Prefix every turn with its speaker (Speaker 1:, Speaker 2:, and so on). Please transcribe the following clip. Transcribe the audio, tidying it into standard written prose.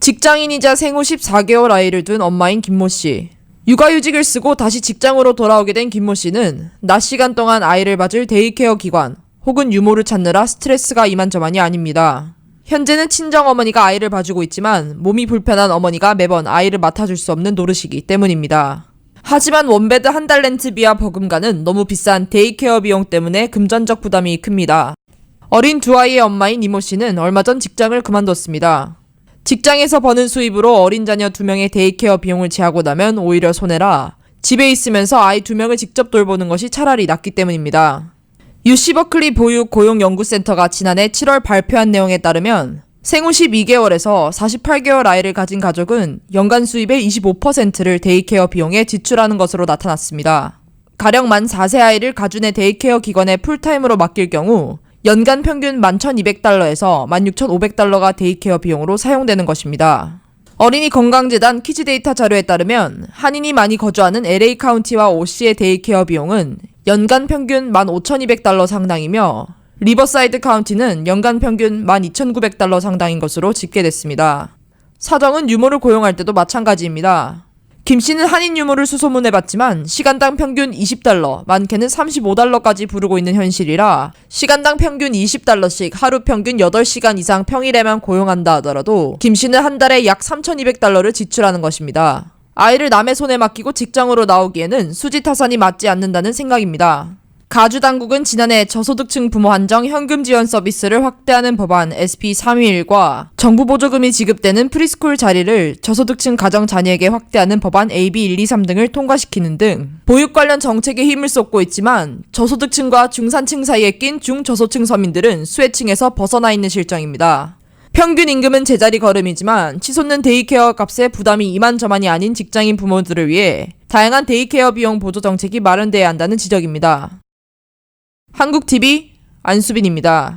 Speaker 1: 직장인이자 생후 14개월 아이를 둔 엄마인 김모 씨. 육아휴직을 쓰고 다시 직장으로 돌아오게 된 김모 씨는 낮 시간 동안 아이를 봐줄 데이케어 기관 혹은 유모를 찾느라 스트레스가 이만저만이 아닙니다. 현재는 친정어머니가 아이를 봐주고 있지만 몸이 불편한 어머니가 매번 아이를 맡아줄 수 없는 노릇이기 때문입니다. 하지만 원베드 한 달 렌트비와 버금가는 너무 비싼 데이케어 비용 때문에 금전적 부담이 큽니다. 어린 두 아이의 엄마인 이모 씨는 얼마 전 직장을 그만뒀습니다. 직장에서 버는 수입으로 어린 자녀 2명의 데이케어 비용을 제하고 나면 오히려 손해라 집에 있으면서 아이 2명을 직접 돌보는 것이 차라리 낫기 때문입니다. UC 버클리 보육 고용연구센터가 지난해 7월 발표한 내용에 따르면 생후 12개월에서 48개월 아이를 가진 가족은 연간 수입의 25%를 데이케어 비용에 지출하는 것으로 나타났습니다. 가령 만 4세 아이를 가준의 데이케어 기관에 풀타임으로 맡길 경우 연간 평균 11,200달러에서 16,500달러가 데이케어 비용으로 사용되는 것입니다. 어린이 건강재단 키즈 데이터 자료에 따르면 한인이 많이 거주하는 LA 카운티와 OC의 데이케어 비용은 연간 평균 15,200달러 상당이며 리버사이드 카운티는 연간 평균 12,900달러 상당인 것으로 집계됐습니다. 사정은 유모를 고용할 때도 마찬가지입니다. 김 씨는 한인 유모를 수소문해봤지만 시간당 평균 20달러, 많게는 35달러까지 부르고 있는 현실이라 시간당 평균 20달러씩 하루 평균 8시간 이상 평일에만 고용한다 하더라도 김 씨는 한 달에 약 3,200달러를 지출하는 것입니다. 아이를 남의 손에 맡기고 직장으로 나오기에는 수지타산이 맞지 않는다는 생각입니다. 가주 당국은 지난해 저소득층 부모 한정 현금 지원 서비스를 확대하는 법안 SB 321과 정부 보조금이 지급되는 프리스쿨 자리를 저소득층 가정 자녀에게 확대하는 법안 AB 123 등을 통과시키는 등 보육 관련 정책에 힘을 쏟고 있지만 저소득층과 중산층 사이에 낀 중저소층 서민들은 수혜층에서 벗어나 있는 실정입니다. 평균 임금은 제자리 걸음이지만 치솟는 데이케어 값에 부담이 이만저만이 아닌 직장인 부모들을 위해 다양한 데이케어 비용 보조 정책이 마련돼야 한다는 지적입니다. 한국TV 안수빈입니다.